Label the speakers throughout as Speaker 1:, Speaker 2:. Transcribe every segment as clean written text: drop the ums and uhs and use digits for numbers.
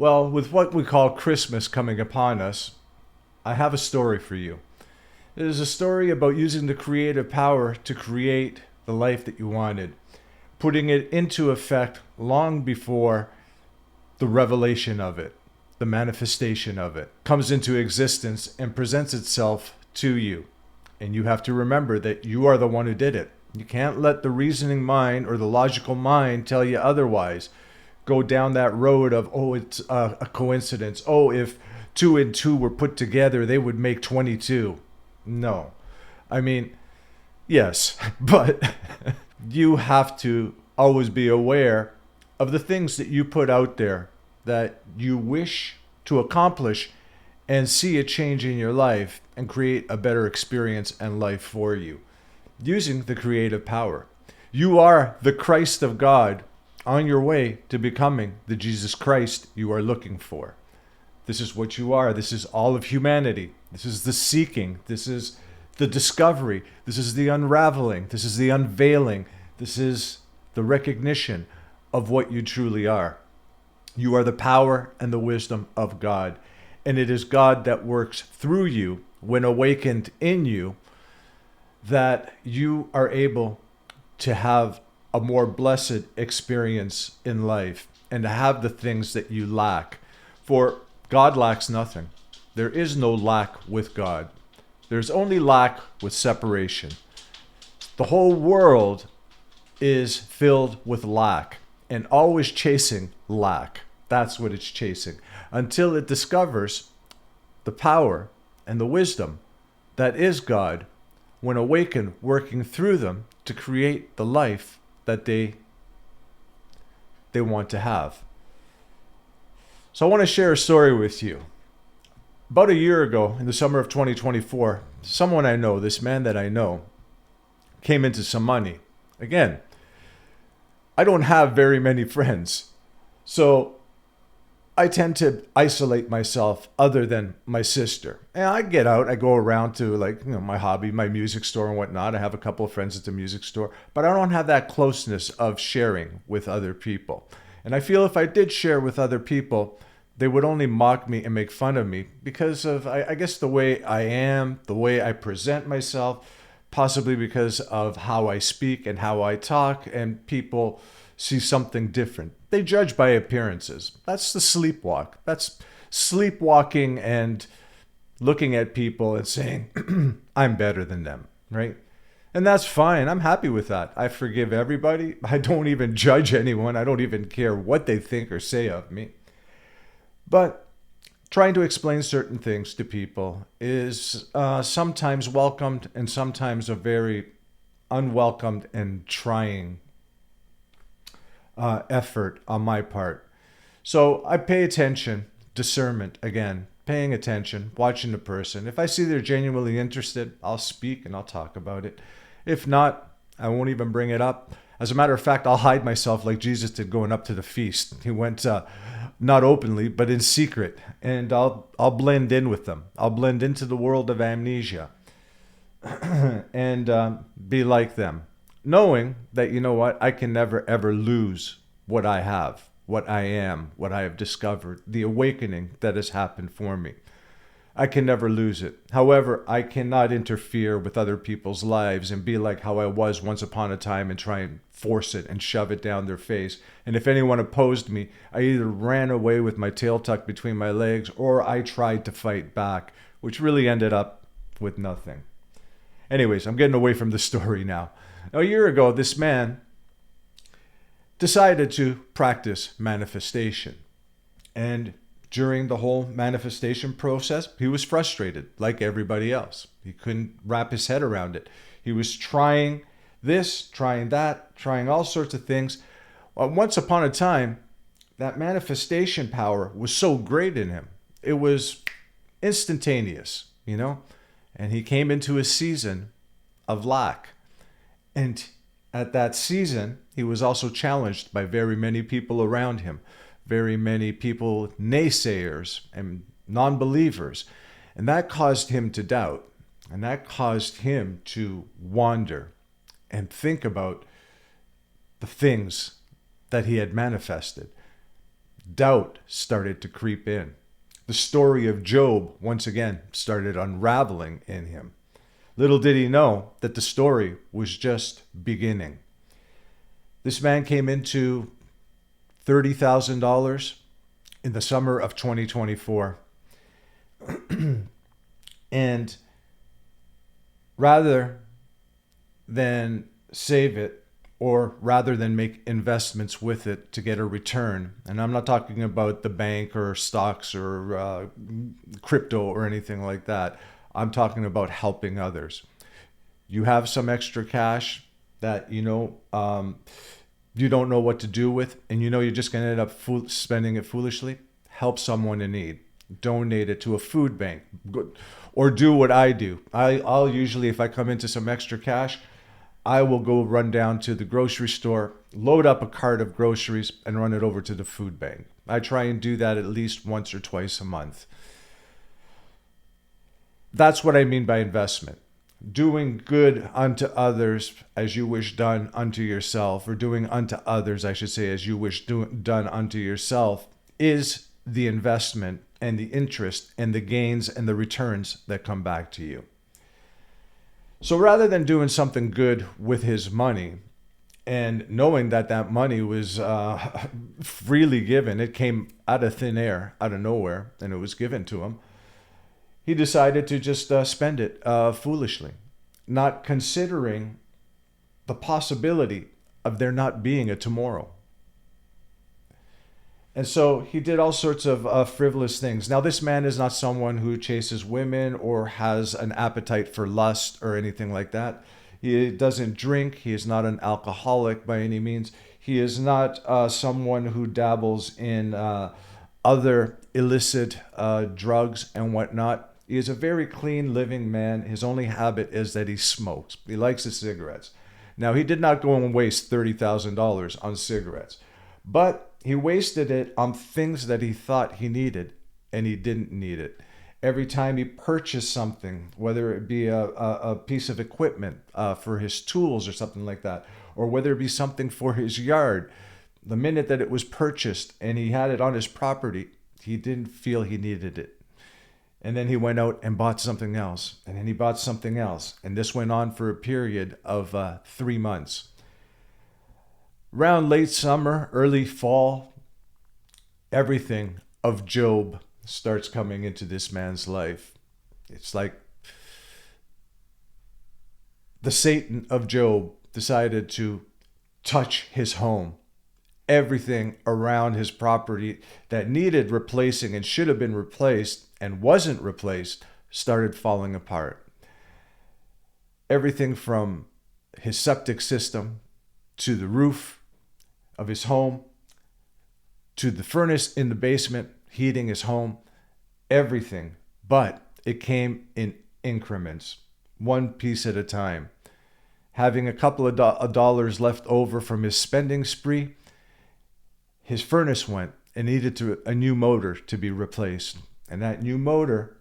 Speaker 1: Well, with what we call Christmas coming upon us, I have a story for you. It is a story about using the creative power to create the life that you wanted, putting it into effect long before the revelation of it, the manifestation of it, comes into existence and presents itself to you. And you have to remember that you are the one who did it. You can't let the reasoning mind or the logical mind tell you otherwise. Go down that road of, oh, it's a coincidence. Oh, if two and two were put together, they would make 22. No. I mean, yes, but you have to always be aware of the things that you put out there that you wish to accomplish and see a change in your life and create a better experience and life for you using the creative power. You are the Christ of God on your way to becoming the Jesus Christ you are looking for. This is what you are. This is all of humanity. This is the seeking. This is the discovery. This is the unraveling. This is the unveiling. This is the recognition of what you truly are. You are the power and the wisdom of God. And it is God that works through you when awakened in you that you are able to have a more blessed experience in life and to have the things that you lack. For God lacks nothing. There is no lack with God. There's only lack with separation. The whole world is filled with lack and always chasing lack. That's what it's chasing until it discovers the power and the wisdom that is God when awakened, working through them to create the life that they want to have. So I want to share a story with you. About a year ago, in the summer of 2024, someone I know, this man that I know, came into some money. Again, I don't have very many friends. So I tend to isolate myself other than my sister. And I get out, I go around to my hobby, my music store and whatnot. I have a couple of friends at the music store, but I don't have that closeness of sharing with other people. And I feel if I did share with other people, they would only mock me and make fun of me because of, I guess, the way I am, the way I present myself, possibly because of how I speak and how I talk, and people see something different. They judge by appearances. That's the sleepwalk. That's sleepwalking and looking at people and saying, I'm better than them, right? And that's fine. I'm happy with that. I forgive everybody. I don't even judge anyone. I don't even care what they think or say of me. But trying to explain certain things to people is sometimes welcomed and sometimes a very unwelcomed and trying effort on my part. So I pay attention, discernment again, paying attention, watching the person. If I see they're genuinely interested, I'll speak and I'll talk about it. If not, I won't even bring it up. As a matter of fact, I'll hide myself like Jesus did going up to the feast. He went not openly, but in secret, and I'll blend in with them. I'll blend into the world of amnesia and be like them, knowing that, you know what, I can never ever lose what I have, what I am, what I have discovered, the awakening that has happened for me. I can never lose it. However, I cannot interfere with other people's lives and be like how I was once upon a time and try and force it and shove it down their face. And if anyone opposed me, I either ran away with my tail tucked between my legs or I tried to fight back, which really ended up with nothing. Anyways, I'm getting away from the story now. Now, a year ago, this man decided to practice manifestation. And during the whole manifestation process, he was frustrated like everybody else. He couldn't wrap his head around it. He was trying this, trying that, trying all sorts of things. Once upon a time, that manifestation power was so great in him. It was instantaneous, and he came into a season of lack. And at that season, he was also challenged by very many people around him, very many people, naysayers and non-believers. And that caused him to doubt. And that caused him to wander and think about the things that he had manifested. doubt started to creep in. The story of Job once again started unraveling in him. Little did he know that the story was just beginning. This man came into $30,000 in the summer of 2024. And rather than save it, or rather than make investments with it to get a return, and I'm not talking about the bank or stocks or crypto or anything like that. I'm talking about helping others. You have some extra cash that you don't know what to do with, and you're just going to end up spending it foolishly. Help someone in need. Donate it to a food bank, or do what I do. I'll usually, if I come into some extra cash, I will go run down to the grocery store, load up a cart of groceries, and run it over to the food bank. I try and do that at least once or twice a month. That's what I mean by investment. Doing good unto others as you wish done unto yourself, or doing unto others, I should say, as you wish done unto yourself, is the investment and the interest and the gains and the returns that come back to you. So rather than doing something good with his money and knowing that that money was freely given, it came out of thin air, out of nowhere, and it was given to him, he decided to just spend it foolishly, not considering the possibility of there not being a tomorrow. And so he did all sorts of frivolous things. Now, this man is not someone who chases women or has an appetite for lust or anything like that. He doesn't drink. He is not an alcoholic by any means. He is not someone who dabbles in other illicit drugs and whatnot. He is a very clean living man. His only habit is that he smokes. He likes his cigarettes. Now, he did not go and waste $30,000 on cigarettes, but he wasted it on things that he thought he needed, and he didn't need it. Every time he purchased something, whether it be a piece of equipment for his tools or something like that, or whether it be something for his yard, the minute that it was purchased and he had it on his property, he didn't feel he needed it. And then he went out and bought something else, and then he bought something else. And this went on for a period of 3 months. Around late summer, early fall, everything of Job starts coming into this man's life. It's like the Satan of Job decided to touch his home. Everything around his property that needed replacing and should have been replaced and wasn't replaced started falling apart. Everything from his septic system to the roof of his home, to the furnace in the basement, heating his home, everything. But it came in increments, one piece at a time. Having a couple of dollars left over from his spending spree, his furnace went and needed a new motor to be replaced. And that new motor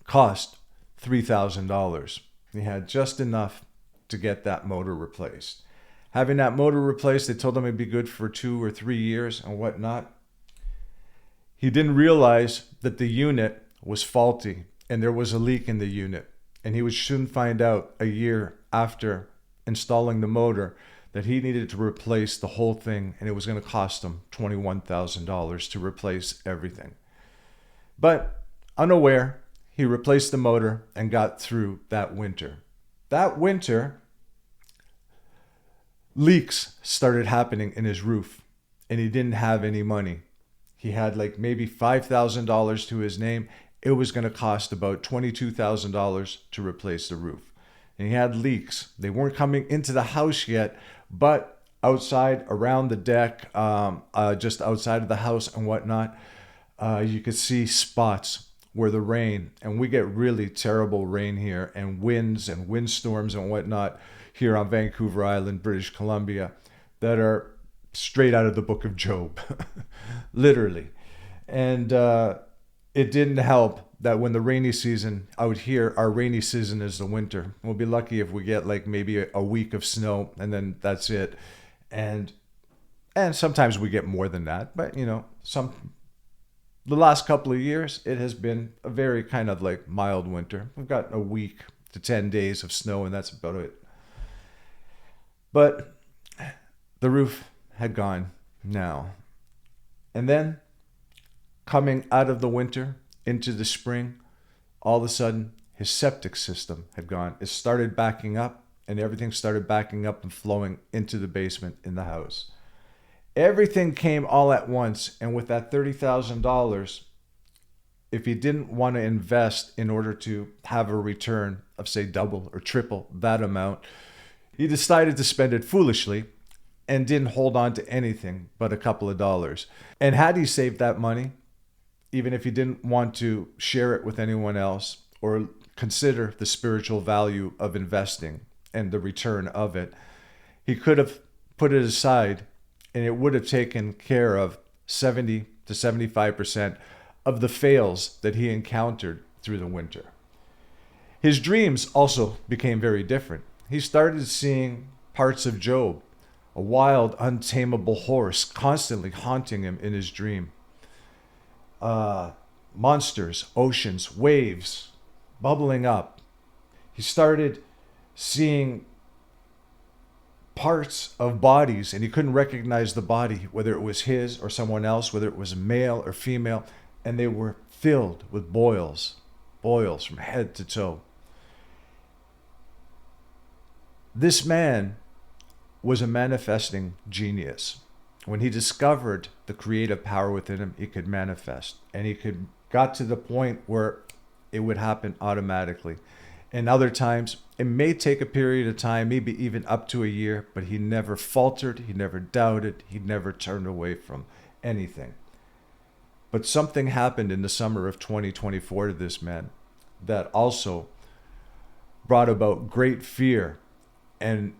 Speaker 1: cost $3,000. He had just enough to get that motor replaced. Having that motor replaced, they told him it'd be good for 2 or 3 years and whatnot. He didn't realize that the unit was faulty and there was a leak in the unit. And he would soon find out a year after installing the motor that he needed to replace the whole thing, and it was going to cost him $21,000 to replace everything. But unaware, he replaced the motor and got through that winter. That winter, leaks started happening in his roof, and he didn't have any money. He had like maybe $5,000 to his name. It was going to cost about $22,000 to replace the roof. And he had leaks. They weren't coming into the house yet, but outside, around the deck, just outside of the house and whatnot, you could see spots where the rain, and we get really terrible rain here, and winds and windstorms and whatnot here on Vancouver Island, British Columbia, that are straight out of the book of Job, literally. And it didn't help that when the rainy season out here, our rainy season is the winter. We'll be lucky if we get like maybe a week of snow, and then that's it. And And sometimes we get more than that, but the last couple of years, it has been a very kind of like mild winter. We've got a week to 10 days of snow, and that's about it. But the roof had gone now. And then coming out of the winter into the spring, all of a sudden his septic system had gone. It started backing up, and everything started backing up and flowing into the basement in the house. Everything came all at once, and with that $30,000, if he didn't want to invest in order to have a return of, say, double or triple that amount, he decided to spend it foolishly and didn't hold on to anything but a couple of dollars. And had he saved that money, even if he didn't want to share it with anyone else or consider the spiritual value of investing and the return of it, he could have put it aside, and it would have taken care of 70 to 75% of the fails that he encountered through the winter. His dreams also became very different. He started seeing parts of Job, a wild, untamable horse constantly haunting him in his dream. Monsters, oceans, waves bubbling up. He started seeing parts of bodies, and he couldn't recognize the body, whether it was his or someone else, whether it was male or female, and they were filled with boils from head to toe. This man was a manifesting genius. When he discovered the creative power within him, he could manifest, and got to the point where it would happen automatically. And other times, it may take a period of time, maybe even up to a year, but he never faltered, he never doubted, he never turned away from anything. But something happened in the summer of 2024 to this man that also brought about great fear and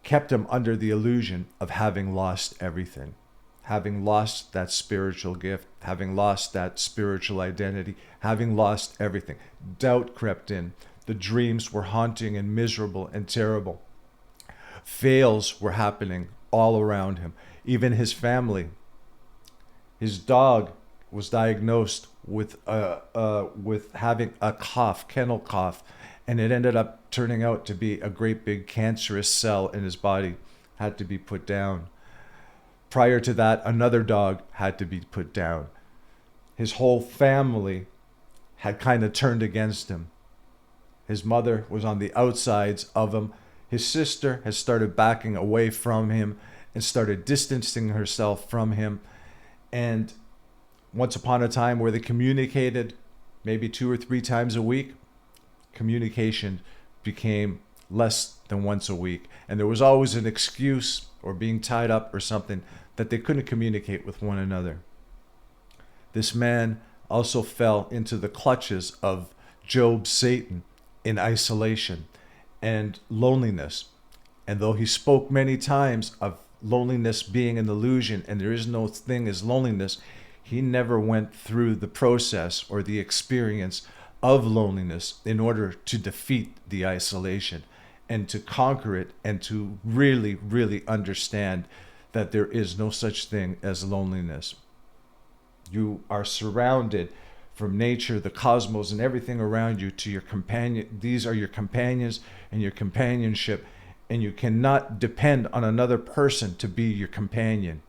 Speaker 1: kept him under the illusion of having lost everything, having lost that spiritual gift, having lost that spiritual identity, having lost everything. Doubt crept in. The dreams were haunting and miserable and terrible. Fails were happening all around him. Even his family. His dog was diagnosed with having a cough, kennel cough, and it ended up turning out to be a great big cancerous cell in his body, had to be put down. Prior to that, another dog had to be put down. His whole family had kind of turned against him. His mother was on the outsides of him. His sister has started backing away from him and started distancing herself from him. And once upon a time where they communicated maybe 2 or 3 times a week, communication became less than once a week. And there was always an excuse or being tied up or something that they couldn't communicate with one another. This man also fell into the clutches of Job's Satan in isolation and loneliness. And though he spoke many times of loneliness being an illusion and there is no thing as loneliness, he never went through the process or the experience of loneliness in order to defeat the isolation and to conquer it and to really, really understand that there is no such thing as loneliness. You are surrounded from nature, the cosmos, and everything around you to your companion. These are your companions and your companionship, and you cannot depend on another person to be your companion.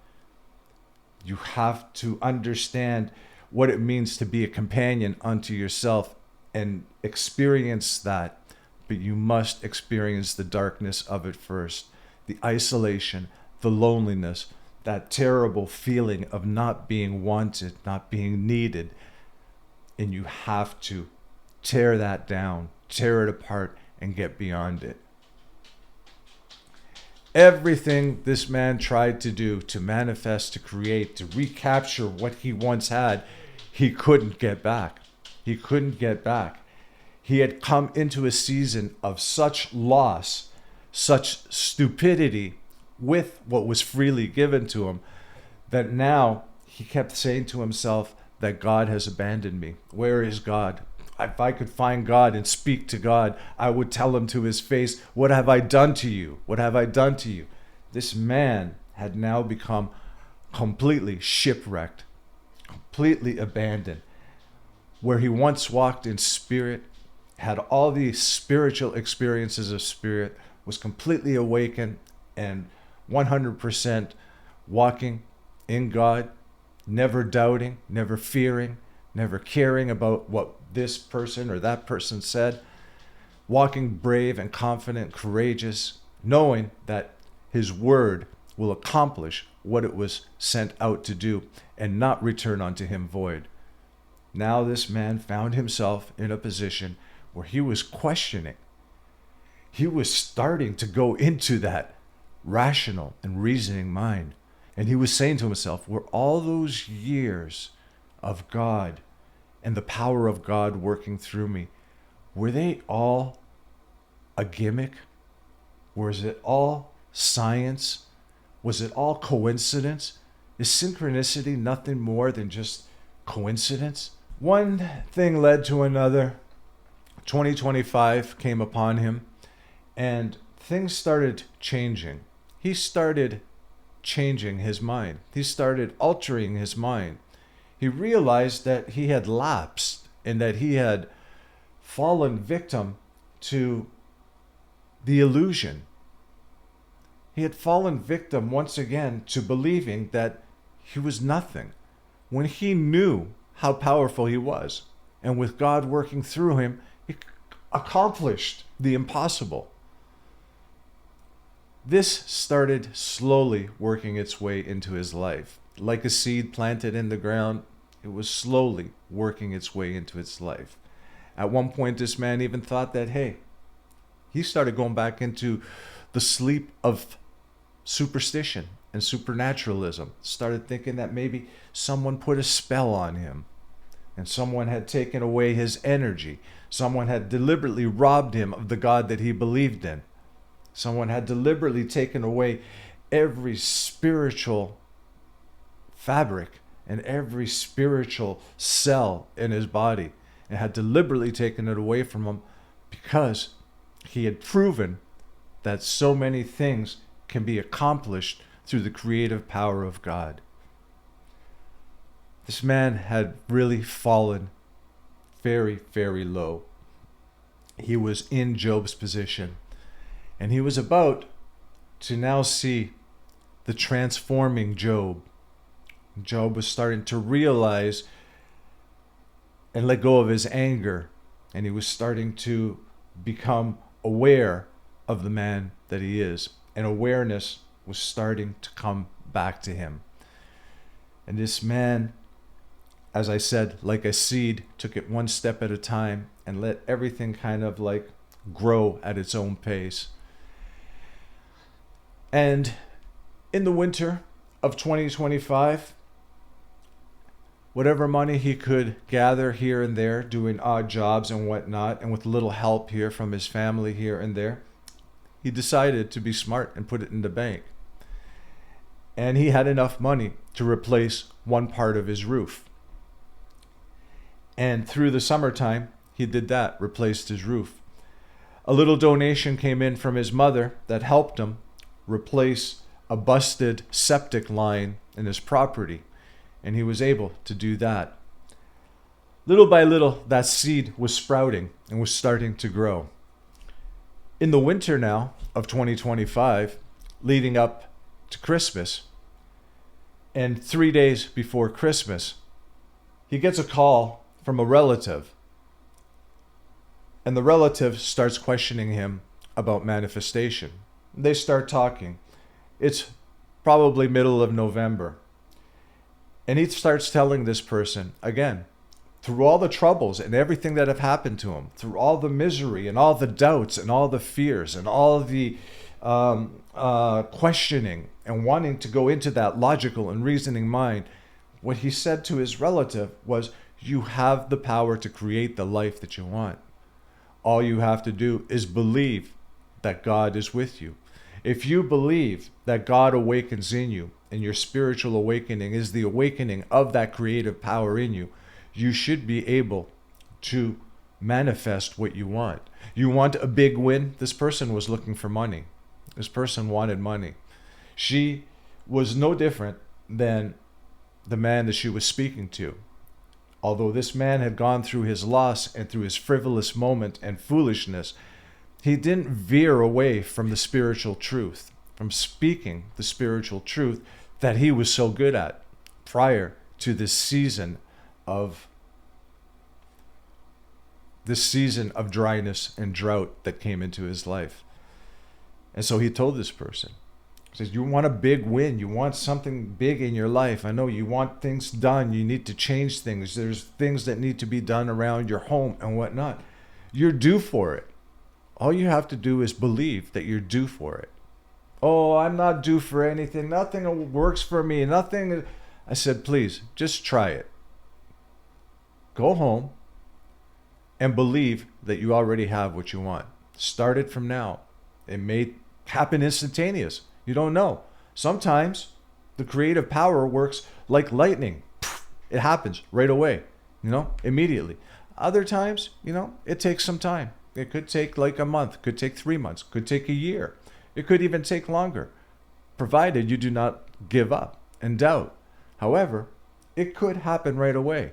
Speaker 1: You have to understand what it means to be a companion unto yourself and experience that, but you must experience the darkness of it first, the isolation, the loneliness, that terrible feeling of not being wanted, not being needed. And you have to tear that down, tear it apart, and get beyond it. Everything this man tried to do, to manifest, to create, to recapture what he once had, he couldn't get back. He couldn't get back. He had come into a season of such loss, such stupidity with what was freely given to him, that now he kept saying to himself that God has abandoned me. Where is God? If I could find God and speak to God, I would tell him to his face, what have I done to you? What have I done to you? This man had now become completely shipwrecked, completely abandoned. Where he once walked in spirit, had all these spiritual experiences of spirit, was completely awakened and 100% walking in God, never doubting, never fearing, never caring about what this person or that person said, walking brave and confident, courageous, knowing that his word will accomplish what it was sent out to do and not return unto him void. Now this man found himself in a position where he was questioning. He was starting to go into that rational and reasoning mind. And he was saying to himself, were all those years of God and the power of God working through me, were they all a gimmick? Was it all science? Was it all coincidence? Is synchronicity nothing more than just coincidence? One thing led to another. 2025 came upon him and things started changing. He started changing his mind. He started altering his mind. He realized that he had lapsed and that he had fallen victim to the illusion. He had fallen victim once again to believing that he was nothing when he knew how powerful he was. And with God working through him, he accomplished the impossible. This started slowly working its way into his life. Like a seed planted in the ground, it was slowly working its way into its life. At one point, this man even thought that, hey, he started going back into the sleep of superstition and supernaturalism. Started thinking that maybe someone put a spell on him and someone had taken away his energy. Someone had deliberately robbed him of the God that he believed in. Someone had deliberately taken away every spiritual fabric and every spiritual cell in his body and had deliberately taken it away from him because he had proven that so many things can be accomplished through the creative power of God. This man had really fallen very, very low. He was in Job's position, and he was about to now see the transforming Job. Job was starting to realize and let go of his anger, and he was starting to become aware of the man that he is. And awareness was starting to come back to him. And this man, as I said, like a seed, took it one step at a time and let everything kind of like grow at its own pace. And in the winter of 2025, whatever money he could gather here and there, doing odd jobs and whatnot, and with a little help here from his family here and there, he decided to be smart and put it in the bank. And he had enough money to replace one part of his roof. And through the summertime, he did that, replaced his roof. A little donation came in from his mother that helped him replace a busted septic line in his property. And he was able to do that. Little by little, that seed was sprouting and was starting to grow. In the winter now of 2025, leading up to Christmas, and 3 days before Christmas, he gets a call from a relative. And the relative starts questioning him about manifestation. They start talking. It's probably middle of November. And he starts telling this person, again, through all the troubles and everything that have happened to him, through all the misery and all the doubts and all the fears and all the questioning and wanting to go into that logical and reasoning mind, what he said to his relative was, you have the power to create the life that you want. All you have to do is believe that God is with you. If you believe that God awakens in you, and your spiritual awakening is the awakening of that creative power in you, you should be able to manifest what you want. You want a big win? This person was looking for money. This person wanted money. She was no different than the man that she was speaking to. Although this man had gone through his loss and through his frivolous moment and foolishness, he didn't veer away from the spiritual truth, from speaking the spiritual truth that he was so good at prior to this season of dryness and drought that came into his life. And so he told this person, he says, you want a big win. You want something big in your life. I know you want things done. You need to change things. There's things that need to be done around your home and whatnot. You're due for it. All you have to do is believe that you're due for it. Oh, I'm not due for anything. Nothing works for me. Nothing. I said, please, just try it. Go home and believe that you already have what you want. Start it from now. It may happen instantaneous. You don't know. Sometimes the creative power works like lightning. It happens right away, immediately. Other times, it takes some time. It could take like a month, could take 3 months, could take a year. It could even take longer, provided you do not give up and doubt. However, it could happen right away.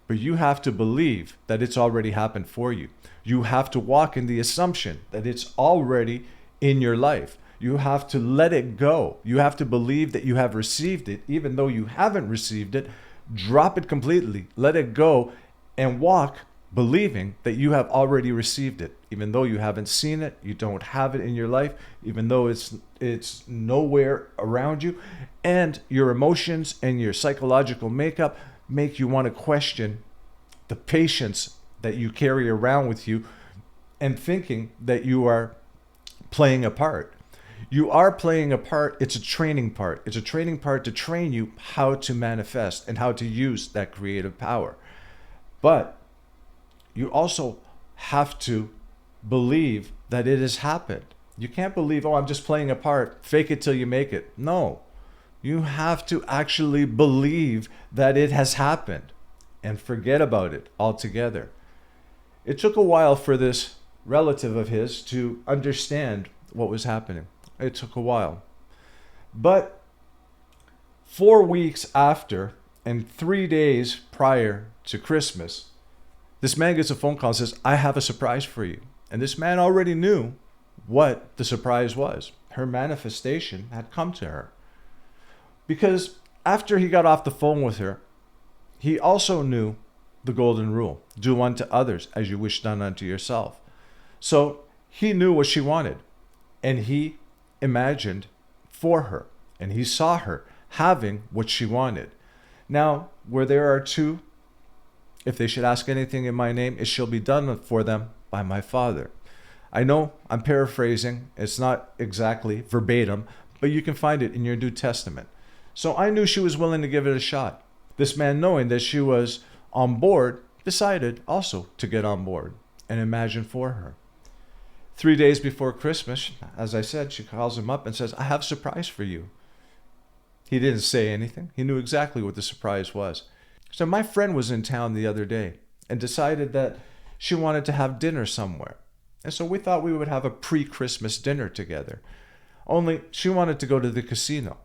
Speaker 1: But you have to believe that it's already happened for you. You have to walk in the assumption that it's already in your life. You have to let it go. You have to believe that you have received it, even though you haven't received it. Drop it completely, let it go, and walk believing that you have already received it. Even though you haven't seen it, you don't have it in your life, even though it's nowhere around you, and your emotions and your psychological makeup make you want to question the patience that you carry around with you and thinking that you are playing a part. You are playing a part. It's a training part. It's a training part to train you how to manifest and how to use that creative power. But you also have to believe that it has happened. You can't believe, oh, I'm just playing a part. Fake it till you make it. No. You have to actually believe that it has happened and forget about it altogether. It took a while for this relative of his to understand what was happening. It took a while. But 4 weeks after and 3 days prior to Christmas, this man gets a phone call and says, I have a surprise for you. And this man already knew what the surprise was. Her manifestation had come to her. Because after he got off the phone with her, he also knew the golden rule. Do unto others as you wish done unto yourself. So he knew what she wanted. And he imagined for her. And he saw her having what she wanted. Now, where there are two, if they should ask anything in my name, it shall be done for them by my Father. I know I'm paraphrasing. It's not exactly verbatim, but you can find it in your New Testament. So I knew she was willing to give it a shot. This man, knowing that she was on board, decided also to get on board and imagine for her. 3 days before Christmas, as I said, she calls him up and says, I have a surprise for you. He didn't say anything. He knew exactly what the surprise was. So my friend was in town the other day and decided that she wanted to have dinner somewhere. And so we thought we would have a pre-Christmas dinner together. Only she wanted to go to the casino.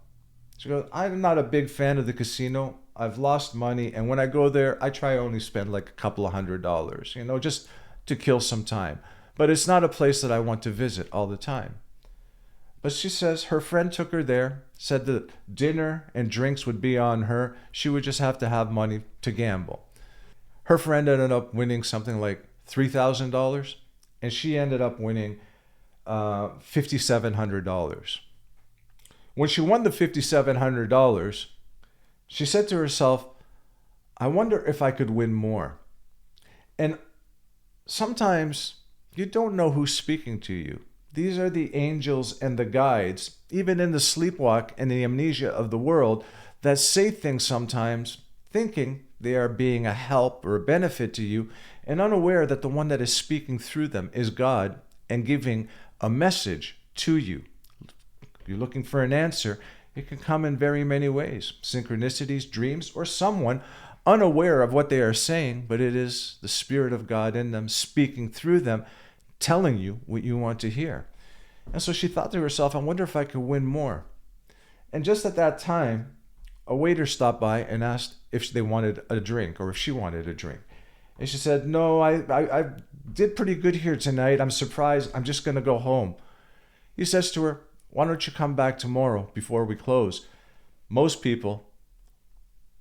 Speaker 1: She goes, I'm not a big fan of the casino. I've lost money. And when I go there, I try only spend like a couple of $100, just to kill some time. But it's not a place that I want to visit all the time. But she says her friend took her there, said that dinner and drinks would be on her. She would just have to have money to gamble. Her friend ended up winning something like $3,000, and she ended up winning $5,700. When she won the $5,700, she said to herself, I wonder if I could win more. And sometimes you don't know who's speaking to you. These are the angels and the guides, even in the sleepwalk and the amnesia of the world, that say things sometimes thinking they are being a help or a benefit to you and unaware that the one that is speaking through them is God and giving a message to you. If you're looking for an answer, it can come in very many ways. Synchronicities, dreams, or someone unaware of what they are saying, but it is the Spirit of God in them speaking through them, telling you what you want to hear. And so she thought to herself, I wonder if I could win more. And just at that time, a waiter stopped by and asked if they wanted a drink or if she wanted a drink. And she said, "No, I did pretty good here tonight. I'm surprised. I'm just going to go home." He says to her, "Why don't you come back tomorrow before we close?" Most people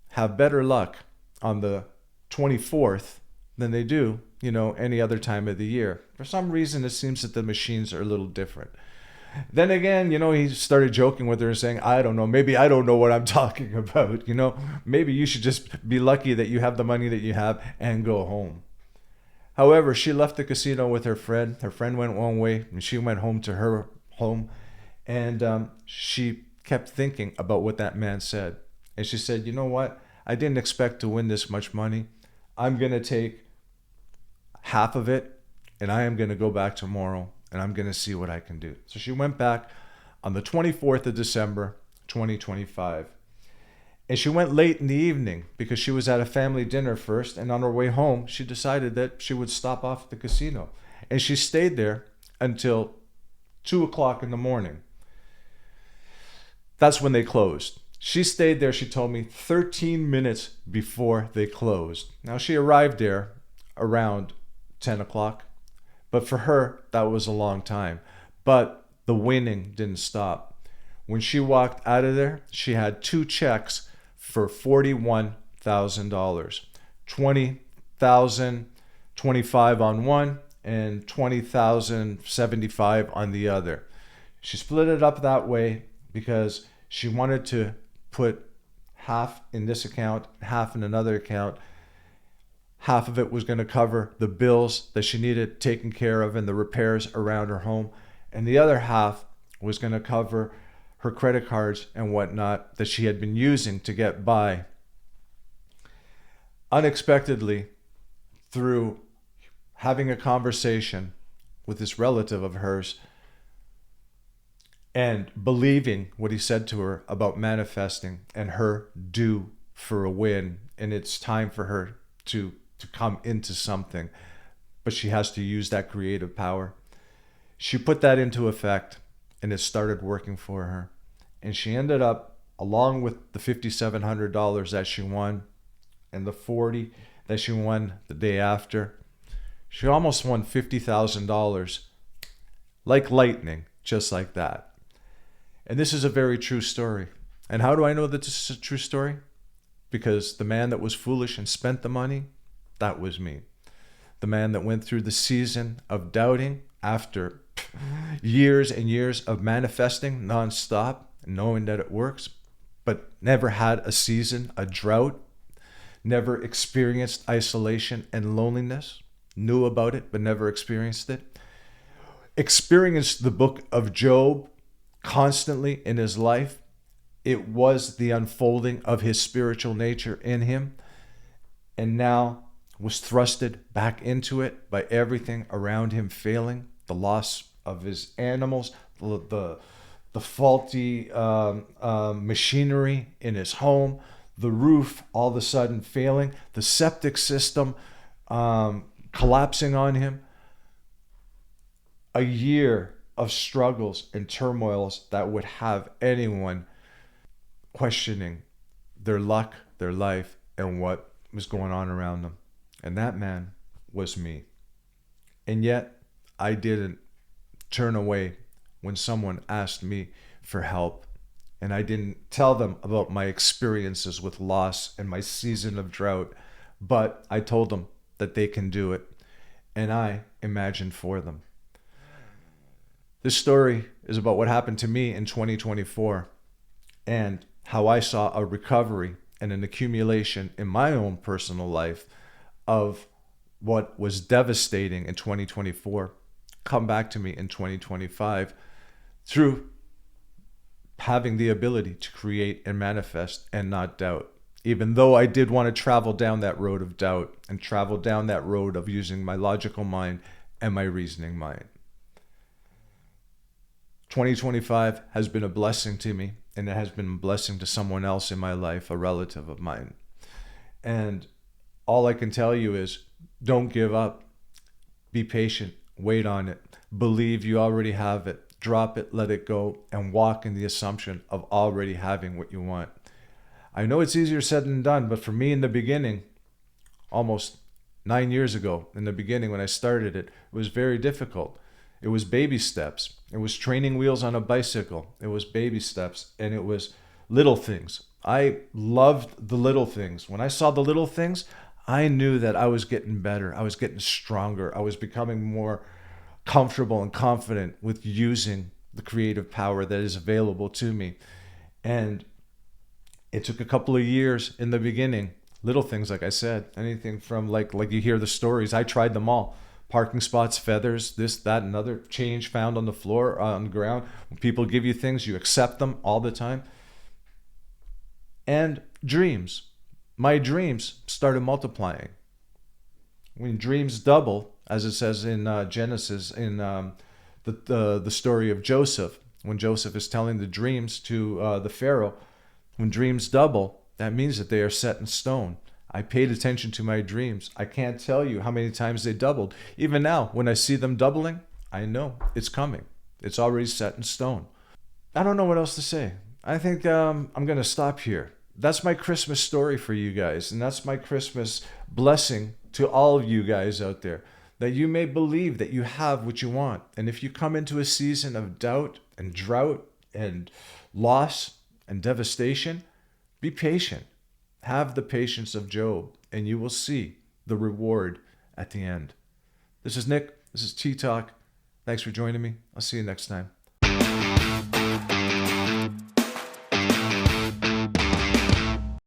Speaker 1: have better luck on the 24th than they do, any other time of the year. For some reason, it seems that the machines are a little different. Then again, he started joking with her and saying, "I don't know, maybe I don't know what I'm talking about. Maybe you should just be lucky that you have the money that you have and go home." However, she left the casino with her friend. Her friend went one way and she went home to her home. And she kept thinking about what that man said. And she said, "You know what? I didn't expect to win this much money. I'm going to take half of it and I am going to go back tomorrow and I'm going to see what I can do." So she went back on the 24th of December, 2025. And she went late in the evening because she was at a family dinner first. And on her way home, she decided that she would stop off at the casino. And she stayed there until 2 o'clock in the morning. That's when they closed. She stayed there, she told me, 13 minutes before they closed. Now, she arrived there around 10 o'clock. But for her, that was a long time. But the winning didn't stop. When she walked out of there, she had 2 checks for $41,000. 20,025 on one and 20,075 on the other. She split it up that way because she wanted to put half in this account, half in another account. Half of it was going to cover the bills that she needed taken care of and the repairs around her home. And the other half was going to cover her credit cards and whatnot that she had been using to get by. Unexpectedly, through having a conversation with this relative of hers and believing what he said to her about manifesting and her due for a win, and it's time for her to come into something, but she has to use that creative power. She put that into effect and it started working for her. And she ended up, along with the $5,700 that she won and the $40,000 that she won the day after, she almost won $50,000 like lightning, just like that. And this is a very true story. And how do I know that this is a true story? Because the man that was foolish and spent the money, that was me. The man that went through the season of doubting after years and years of manifesting nonstop, knowing that it works, but never had a season, a drought, never experienced isolation and loneliness, knew about it, but never experienced it. Experienced the book of Job constantly in his life. It was the unfolding of his spiritual nature in him, and now was thrusted back into it by everything around him failing, the loss of his animals, the faulty machinery in his home, the roof all of a sudden failing, the septic system collapsing on him. A year of struggles and turmoils that would have anyone questioning their luck, their life, and what was going on around them. And that man was me. And yet, I didn't turn away when someone asked me for help. And I didn't tell them about my experiences with loss and my season of drought. But I told them that they can do it. And I imagined for them. This story is about what happened to me in 2024 and how I saw a recovery and an accumulation in my own personal life of what was devastating in 2024 come back to me in 2025 through having the ability to create and manifest and not doubt. Even though I did want to travel down that road of doubt and travel down that road of using my logical mind and my reasoning mind. 2025 has been a blessing to me, and it has been a blessing to someone else in my life, a relative of mine. And all I can tell you is don't give up. Be patient. Wait on it. Believe you already have it. drop it, let it go, and walk in the assumption of already having what you want. I know it's easier said than done, but for me in the beginning, almost 9 years ago, in the beginning when I started it, it was very difficult. It was baby steps. It was training wheels on a bicycle. It was baby steps, and it was little things. I loved the little things. When I saw the little things, I knew that I was getting better. I was getting stronger. I was becoming more comfortable and confident with using the creative power that is available to me. And it took a couple of years in the beginning. Little things, like I said, anything from like you hear the stories. I tried them all. Parking spots, feathers, this, that, another, change found on the floor, on the ground. When people give you things, you accept them all the time. And dreams. My dreams started multiplying. When dreams double, as it says in Genesis, in the story of Joseph, when Joseph is telling the dreams to the Pharaoh, when dreams double, that means that they are set in stone. I paid attention to my dreams. I can't tell you how many times they doubled. Even now, when I see them doubling, I know it's coming. It's already set in stone. I don't know what else to say. I think I'm going to stop here. That's my Christmas story for you guys. And that's my Christmas blessing to all of you guys out there. That you may believe that you have what you want. And if you come into a season of doubt and drought and loss and devastation, be patient. Have the patience of Job, and you will see the reward at the end. This is Nick. This is Tea Talk. Thanks for joining me. I'll see you next time.